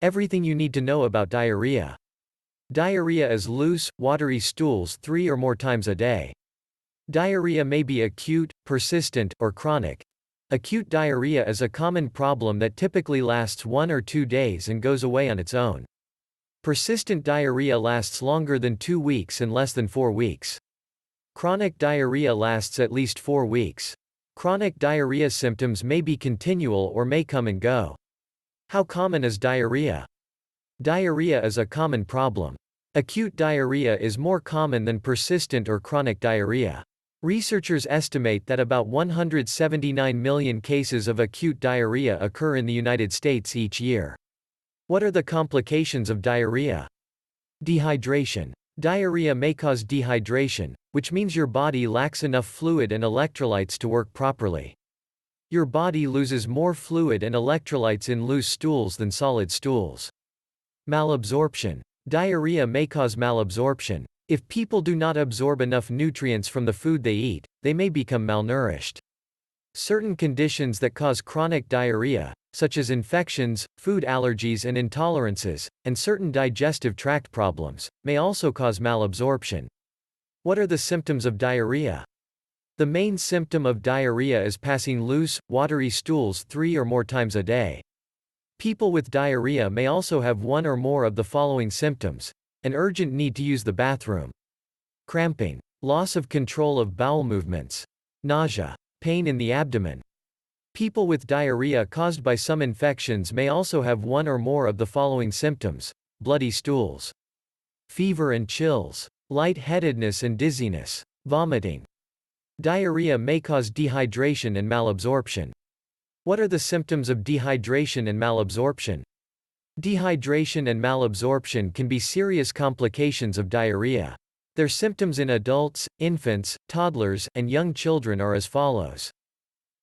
Everything you need to know about diarrhea. Diarrhea is loose, watery stools 3 or more times a day. Diarrhea may be acute, persistent, or chronic. Acute diarrhea is a common problem that typically lasts 1 or 2 days and goes away on its own. Persistent diarrhea lasts longer than 2 weeks and less than 4 weeks. Chronic diarrhea lasts at least 4 weeks. Chronic diarrhea symptoms may be continual or may come and go. How common is diarrhea? Diarrhea is a common problem. Acute diarrhea is more common than persistent or chronic diarrhea. Researchers estimate that about 179 million cases of acute diarrhea occur in the United States each year. What are the complications of diarrhea? Dehydration. Diarrhea may cause dehydration, which means your body lacks enough fluid and electrolytes to work properly. Your body loses more fluid and electrolytes in loose stools than solid stools. Malabsorption. Diarrhea may cause malabsorption. If people do not absorb enough nutrients from the food they eat, they may become malnourished. Certain conditions that cause chronic diarrhea, such as infections, food allergies and intolerances, and certain digestive tract problems, may also cause malabsorption. What are the symptoms of diarrhea? The main symptom of diarrhea is passing loose, watery stools 3 or more times a day. People with diarrhea may also have one or more of the following symptoms: an urgent need to use the bathroom, cramping, loss of control of bowel movements, nausea, pain in the abdomen. People with diarrhea caused by some infections may also have one or more of the following symptoms: bloody stools, fever and chills, lightheadedness and dizziness, vomiting. Diarrhea may cause dehydration and malabsorption. What are the symptoms of dehydration and malabsorption? Dehydration and malabsorption can be serious complications of diarrhea. Their symptoms in adults, infants, toddlers, and young children are as follows.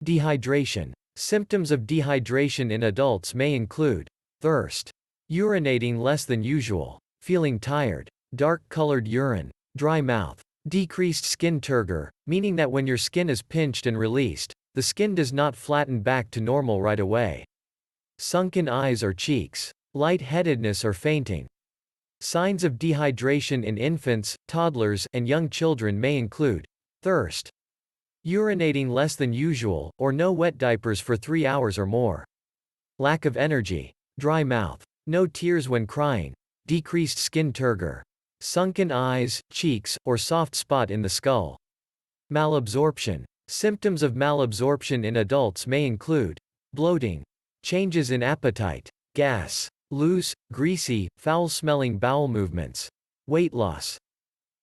Dehydration. Symptoms of dehydration in adults may include thirst, urinating less than usual, feeling tired, dark-colored urine, dry mouth, decreased skin turgor, meaning that when your skin is pinched and released, the skin does not flatten back to normal right away. Sunken eyes or cheeks, lightheadedness or fainting. Signs of dehydration in infants, toddlers, and young children may include thirst, urinating less than usual, or no wet diapers for 3 hours or more. Lack of energy, dry mouth, no tears when crying, decreased skin turgor, sunken eyes, cheeks, or soft spot in the skull. Malabsorption. Symptoms of malabsorption in adults may include bloating, changes in appetite, gas, loose, greasy, foul-smelling bowel movements, weight loss.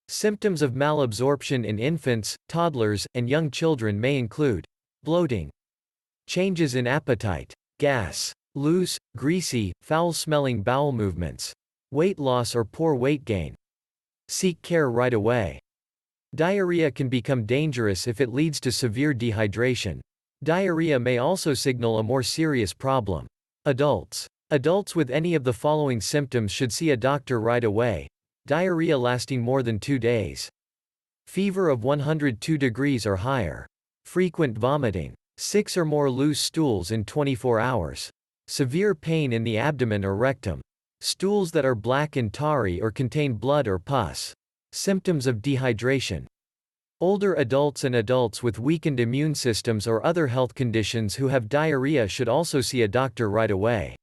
Symptoms of malabsorption in infants, toddlers, and young children may include bloating, changes in appetite, gas, loose, greasy, foul-smelling bowel movements, weight loss or poor weight gain. Seek care right away. Diarrhea can become dangerous if it leads to severe dehydration. Diarrhea may also signal a more serious problem. Adults. Adults with any of the following symptoms should see a doctor right away. Diarrhea lasting more than 2 days. Fever of 102 degrees or higher. Frequent vomiting. 6 or more loose stools in 24 hours. Severe pain in the abdomen or rectum. Stools that are black and tarry or contain blood or pus. Symptoms of dehydration. Older adults and adults with weakened immune systems or other health conditions who have diarrhea should also see a doctor right away.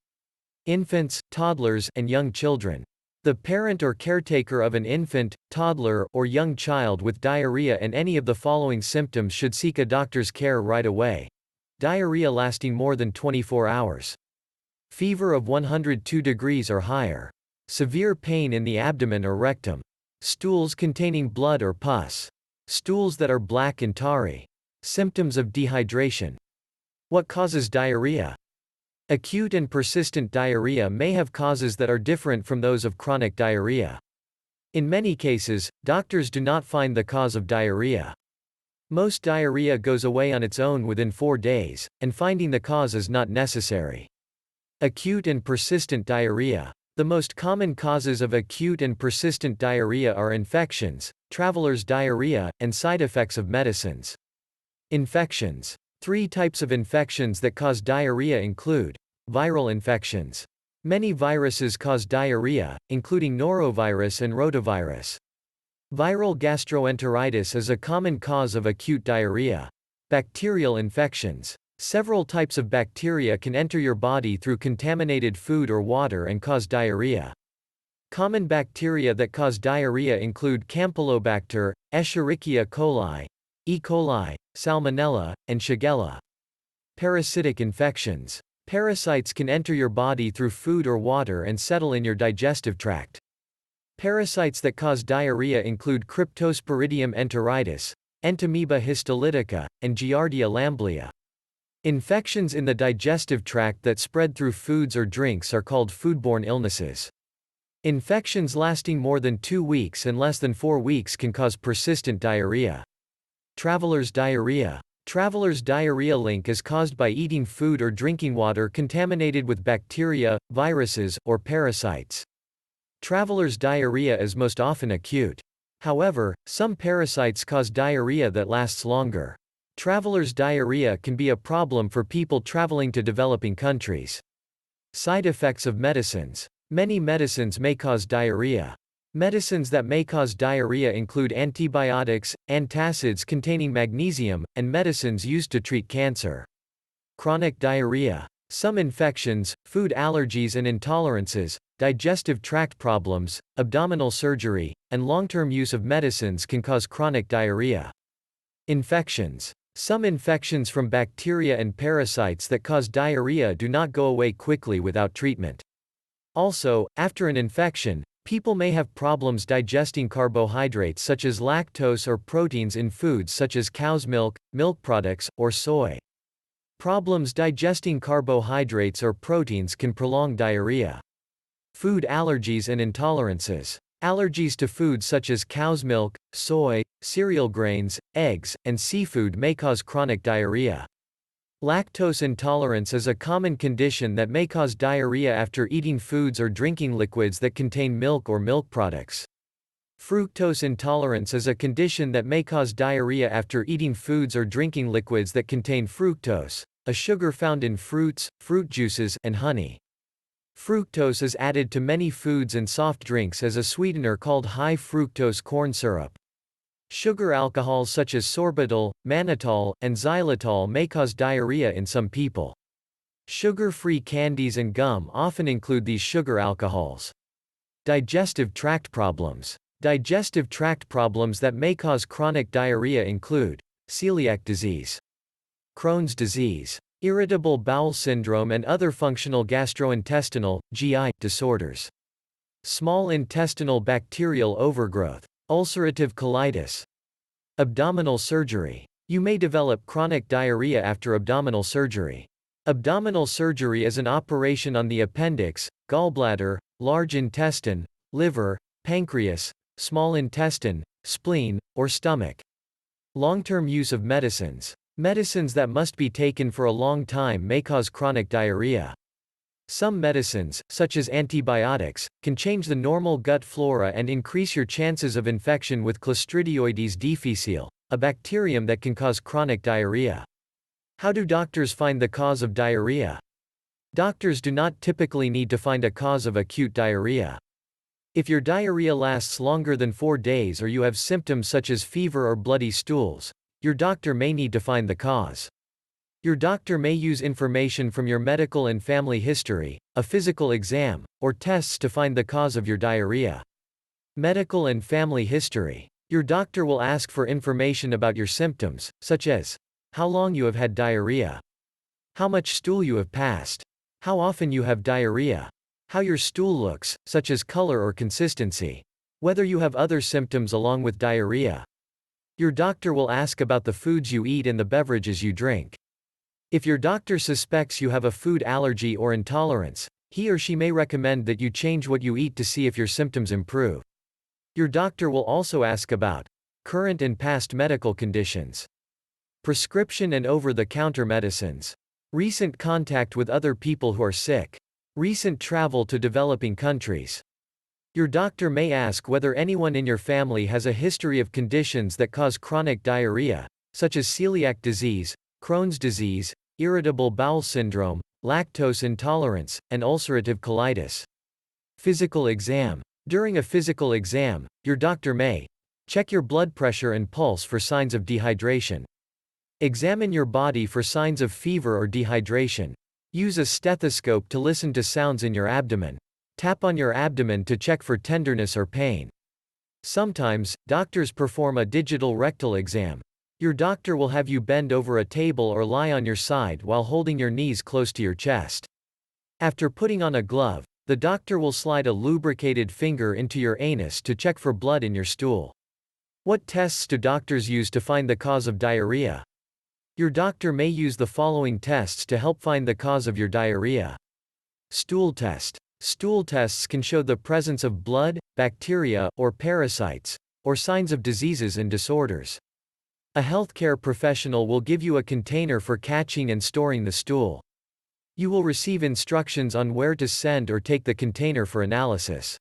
Infants, toddlers, and young children. The parent or caretaker of an infant, toddler, or young child with diarrhea and any of the following symptoms should seek a doctor's care right away. Diarrhea lasting more than 24 hours. Fever of 102 degrees or higher. Severe pain in the abdomen or rectum. Stools containing blood or pus. Stools that are black and tarry. Symptoms of dehydration. What causes diarrhea? Acute and persistent diarrhea may have causes that are different from those of chronic diarrhea. In many cases, doctors do not find the cause of diarrhea. Most diarrhea goes away on its own within 4 days, and finding the cause is not necessary. Acute and persistent diarrhea. The most common causes of acute and persistent diarrhea are infections, traveler's diarrhea, and side effects of medicines. Infections. 3 types of infections that cause diarrhea include viral infections, Many viruses cause diarrhea, including norovirus and rotavirus. Viral gastroenteritis is a common cause of acute diarrhea. Bacterial infections. Several types of bacteria can enter your body through contaminated food or water and cause diarrhea. Common bacteria that cause diarrhea include Campylobacter, Escherichia coli, E. coli, Salmonella, and Shigella. Parasitic infections. Parasites can enter your body through food or water and settle in your digestive tract. Parasites that cause diarrhea include Cryptosporidium enteritis, Entamoeba histolytica, and Giardia lamblia. Infections in the digestive tract that spread through foods or drinks are called foodborne illnesses. Infections lasting more than 2 weeks and less than 4 weeks can cause persistent diarrhea. Traveler's diarrhea. Traveler's diarrhea link is caused by eating food or drinking water contaminated with bacteria, viruses, or parasites. Traveler's diarrhea is most often acute. However, some parasites cause diarrhea that lasts longer. Traveler's diarrhea can be a problem for people traveling to developing countries. Side effects of medicines. Many medicines may cause diarrhea. Medicines that may cause diarrhea include antibiotics, antacids containing magnesium, and medicines used to treat cancer. Chronic diarrhea. Some infections, food allergies and intolerances, digestive tract problems, abdominal surgery, and long-term use of medicines can cause chronic diarrhea. Infections. Some infections from bacteria and parasites that cause diarrhea do not go away quickly without treatment. Also, after an infection, people may have problems digesting carbohydrates such as lactose or proteins in foods such as cow's milk, milk products, or soy. Problems digesting carbohydrates or proteins can prolong diarrhea. Food allergies and intolerances. Allergies to foods such as cow's milk, soy, cereal grains, eggs, and seafood may cause chronic diarrhea. Lactose intolerance is a common condition that may cause diarrhea after eating foods or drinking liquids that contain milk or milk products. Fructose intolerance is a condition that may cause diarrhea after eating foods or drinking liquids that contain fructose, a sugar found in fruits, fruit juices, and honey. Fructose is added to many foods and soft drinks as a sweetener called high fructose corn syrup. Sugar alcohols such as sorbitol, mannitol, and xylitol may cause diarrhea in some people. Sugar-free candies and gum often include these sugar alcohols. Digestive tract problems. Digestive tract problems that may cause chronic diarrhea include celiac disease, Crohn's disease, irritable bowel syndrome and other functional gastrointestinal, GI, disorders. Small intestinal bacterial overgrowth, ulcerative colitis. Abdominal surgery. You may develop chronic diarrhea after abdominal surgery. Abdominal surgery is an operation on the appendix, gallbladder, large intestine, liver, pancreas, small intestine, spleen, or stomach. Long-term use of medicines. Medicines that must be taken for a long time may cause chronic diarrhea. Some medicines, such as antibiotics, can change the normal gut flora and increase your chances of infection with Clostridioides difficile, a bacterium that can cause chronic diarrhea. How do doctors find the cause of diarrhea? Doctors do not typically need to find a cause of acute diarrhea. If your diarrhea lasts longer than 4 days or you have symptoms such as fever or bloody stools, your doctor may need to find the cause. Your doctor may use information from your medical and family history, a physical exam, or tests to find the cause of your diarrhea. Medical and family history. Your doctor will ask for information about your symptoms, such as how long you have had diarrhea, how much stool you have passed, how often you have diarrhea, how your stool looks, such as color or consistency, whether you have other symptoms along with diarrhea. Your doctor will ask about the foods you eat and the beverages you drink. If your doctor suspects you have a food allergy or intolerance, he or she may recommend that you change what you eat to see if your symptoms improve. Your doctor will also ask about current and past medical conditions, prescription and over-the-counter medicines, recent contact with other people who are sick, recent travel to developing countries. Your doctor may ask whether anyone in your family has a history of conditions that cause chronic diarrhea, such as celiac disease, Crohn's disease, irritable bowel syndrome, lactose intolerance, and ulcerative colitis. Physical exam. During a physical exam, your doctor may check your blood pressure and pulse for signs of dehydration. Examine your body for signs of fever or dehydration. Use a stethoscope to listen to sounds in your abdomen. Tap on your abdomen to check for tenderness or pain. Sometimes, doctors perform a digital rectal exam. Your doctor will have you bend over a table or lie on your side while holding your knees close to your chest. After putting on a glove, the doctor will slide a lubricated finger into your anus to check for blood in your stool. What tests do doctors use to find the cause of diarrhea? Your doctor may use the following tests to help find the cause of your diarrhea. Stool test. Stool tests can show the presence of blood, bacteria, or parasites, or signs of diseases and disorders. A healthcare professional will give you a container for catching and storing the stool. You will receive instructions on where to send or take the container for analysis.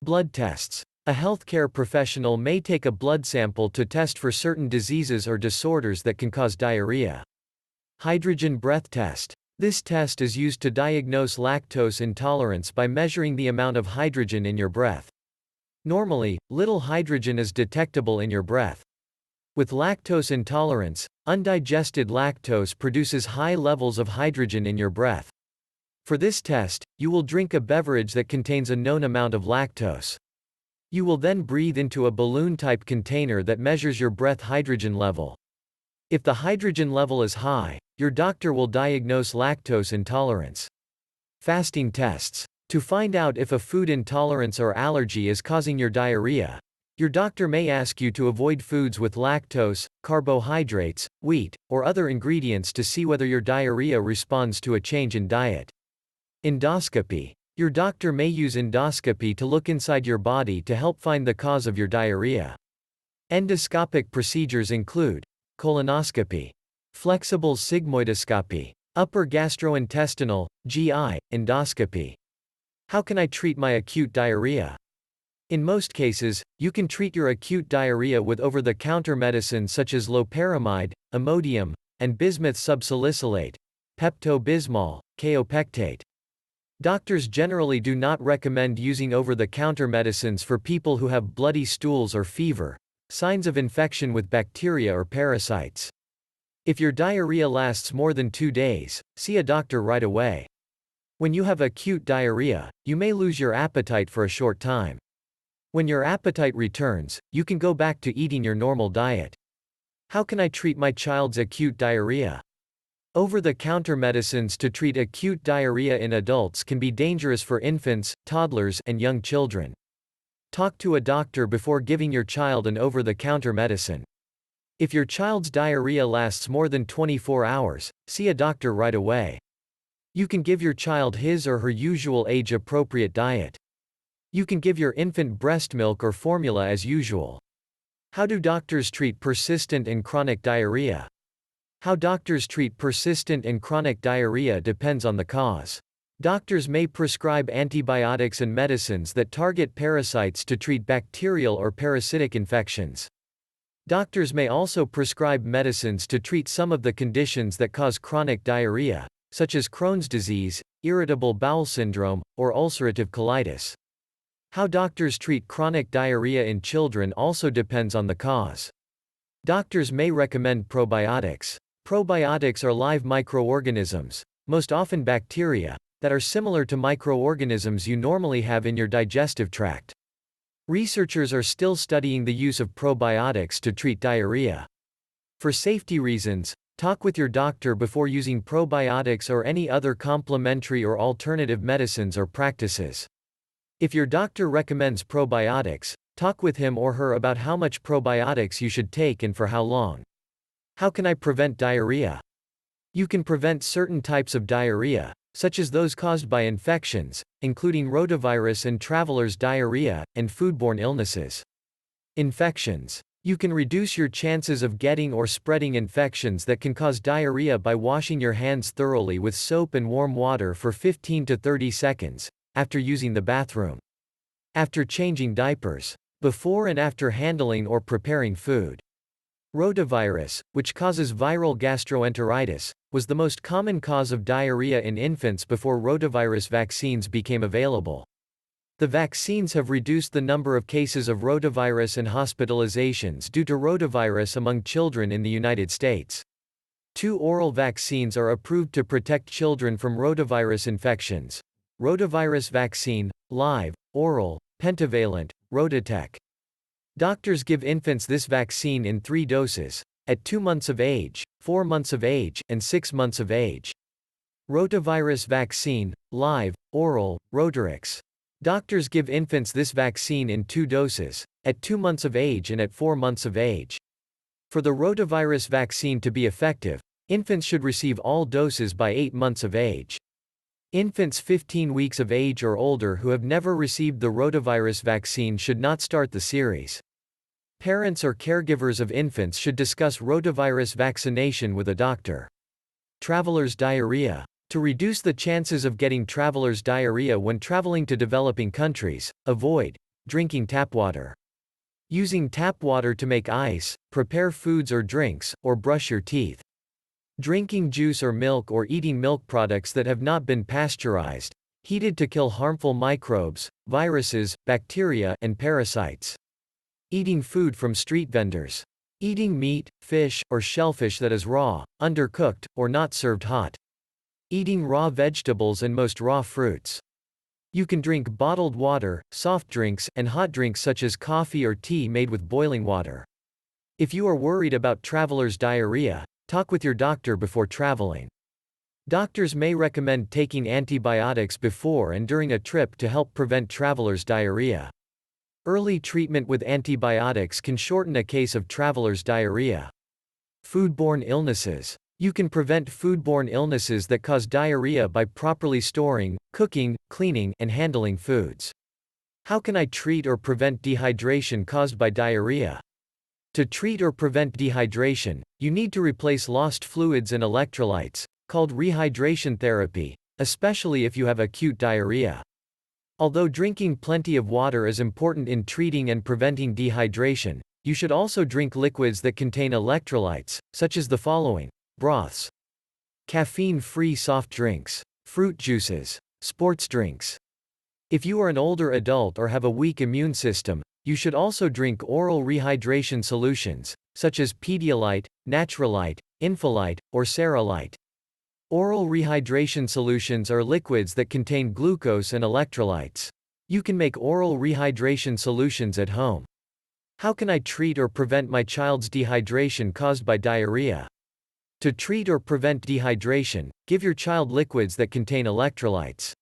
Blood tests. A healthcare professional may take a blood sample to test for certain diseases or disorders that can cause diarrhea. Hydrogen breath test. This test is used to diagnose lactose intolerance by measuring the amount of hydrogen in your breath. Normally, little hydrogen is detectable in your breath. With lactose intolerance, undigested lactose produces high levels of hydrogen in your breath. For this test, you will drink a beverage that contains a known amount of lactose. You will then breathe into a balloon-type container that measures your breath hydrogen level. If the hydrogen level is high, your doctor will diagnose lactose intolerance. Fasting tests. To find out if a food intolerance or allergy is causing your diarrhea, your doctor may ask you to avoid foods with lactose, carbohydrates, wheat, or other ingredients to see whether your diarrhea responds to a change in diet. Endoscopy. Your doctor may use endoscopy to look inside your body to help find the cause of your diarrhea. Endoscopic procedures include colonoscopy, flexible sigmoidoscopy, upper gastrointestinal, GI, endoscopy. How can I treat my acute diarrhea? In most cases, you can treat your acute diarrhea with over-the-counter medicines such as loperamide, Imodium, and bismuth subsalicylate, Pepto-Bismol, kaopectate. Doctors generally do not recommend using over-the-counter medicines for people who have bloody stools or fever, signs of infection with bacteria or parasites. If your diarrhea lasts more than 2 days, see a doctor right away. When you have acute diarrhea, you may lose your appetite for a short time. When your appetite returns, you can go back to eating your normal diet. How can I treat my child's acute diarrhea? Over-the-counter medicines to treat acute diarrhea in adults can be dangerous for infants, toddlers, and young children. Talk to a doctor before giving your child an over-the-counter medicine. If your child's diarrhea lasts more than 24 hours, see a doctor right away. You can give your child his or her usual age-appropriate diet. You can give your infant breast milk or formula as usual. How do doctors treat persistent and chronic diarrhea? How doctors treat persistent and chronic diarrhea depends on the cause. Doctors may prescribe antibiotics and medicines that target parasites to treat bacterial or parasitic infections. Doctors may also prescribe medicines to treat some of the conditions that cause chronic diarrhea, such as Crohn's disease, irritable bowel syndrome, or ulcerative colitis. How doctors treat chronic diarrhea in children also depends on the cause. Doctors may recommend probiotics. Probiotics are live microorganisms, most often bacteria, that are similar to microorganisms you normally have in your digestive tract. Researchers are still studying the use of probiotics to treat diarrhea. For safety reasons, talk with your doctor before using probiotics or any other complementary or alternative medicines or practices. If your doctor recommends probiotics, talk with him or her about how much probiotics you should take and for how long. How can I prevent diarrhea? You can prevent certain types of diarrhea, such as those caused by infections, including rotavirus and traveler's diarrhea, and foodborne illnesses. Infections. You can reduce your chances of getting or spreading infections that can cause diarrhea by washing your hands thoroughly with soap and warm water for 15 to 30 seconds, after using the bathroom. After changing diapers. Before and after handling or preparing food. Rotavirus, which causes viral gastroenteritis, was the most common cause of diarrhea in infants before rotavirus vaccines became available. The vaccines have reduced the number of cases of rotavirus and hospitalizations due to rotavirus among children in the United States. 2 oral vaccines are approved to protect children from rotavirus infections. Rotavirus vaccine, live, oral, pentavalent, Rotatec. Doctors give infants this vaccine in 3 doses, at 2 months of age, 4 months of age, and 6 months of age. Rotavirus vaccine, live, oral, Rotarix. Doctors give infants this vaccine in 2 doses, at 2 months of age and at 4 months of age. For the rotavirus vaccine to be effective, infants should receive all doses by 8 months of age. Infants 15 weeks of age or older who have never received the rotavirus vaccine should not start the series. Parents or caregivers of infants should discuss rotavirus vaccination with a doctor. Traveler's diarrhea. To reduce the chances of getting traveler's diarrhea when traveling to developing countries, avoid drinking tap water. Using tap water to make ice, prepare foods or drinks, or brush your teeth. Drinking juice or milk or eating milk products that have not been pasteurized, heated to kill harmful microbes, viruses, bacteria, and parasites. Eating food from street vendors. Eating meat, fish, or shellfish that is raw, undercooked, or not served hot. Eating raw vegetables and most raw fruits. You can drink bottled water, soft drinks, and hot drinks such as coffee or tea made with boiling water. If you are worried about traveler's diarrhea, talk with your doctor before traveling. Doctors may recommend taking antibiotics before and during a trip to help prevent traveler's diarrhea. Early treatment with antibiotics can shorten a case of traveler's diarrhea. Foodborne illnesses. You can prevent foodborne illnesses that cause diarrhea by properly storing, cooking, cleaning, and handling foods. How can I treat or prevent dehydration caused by diarrhea? To treat or prevent dehydration, you need to replace lost fluids and electrolytes, called rehydration therapy, especially if you have acute diarrhea. Although drinking plenty of water is important in treating and preventing dehydration, you should also drink liquids that contain electrolytes, such as the following: broths, caffeine-free soft drinks, fruit juices, sports drinks. If you are an older adult or have a weak immune system, you should also drink oral rehydration solutions, such as Pedialyte, Naturalite, Infolite, or Ceralite. Oral rehydration solutions are liquids that contain glucose and electrolytes. You can make oral rehydration solutions at home. How can I treat or prevent my child's dehydration caused by diarrhea? To treat or prevent dehydration, give your child liquids that contain electrolytes.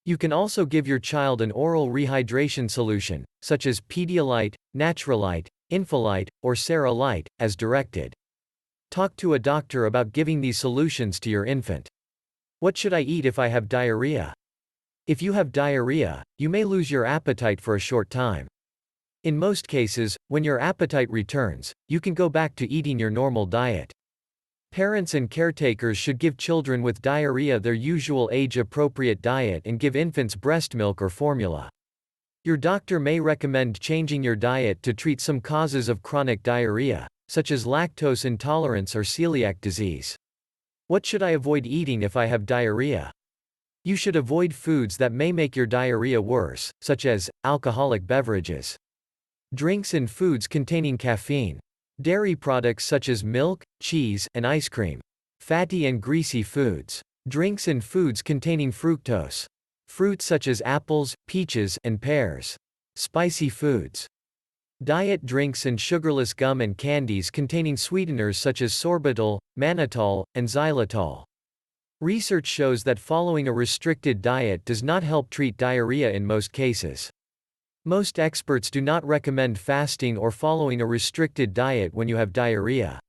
You can also give your child an oral rehydration solution, such as Pedialyte, Naturalite, Infolite, or Ceralite, as directed. Talk to a doctor about giving these solutions to your infant. What should I eat if I have diarrhea? If you have diarrhea, you may lose your appetite for a short time. In most cases, when your appetite returns, you can go back to eating your normal diet. Parents and caretakers should give children with diarrhea their usual age-appropriate diet and give infants breast milk or formula. Your doctor may recommend changing your diet to treat some causes of chronic diarrhea, such as lactose intolerance or celiac disease. What should I avoid eating if I have diarrhea? You should avoid foods that may make your diarrhea worse, such as alcoholic beverages, drinks and foods containing caffeine, dairy products such as milk, cheese, and ice cream, fatty and greasy foods, drinks and foods containing fructose, fruits such as apples, peaches, and pears, spicy foods, diet drinks and sugarless gum and candies containing sweeteners such as sorbitol, mannitol, and xylitol. Research shows that following a restricted diet does not help treat diarrhea in most cases. Most experts do not recommend fasting or following a restricted diet when you have diarrhea.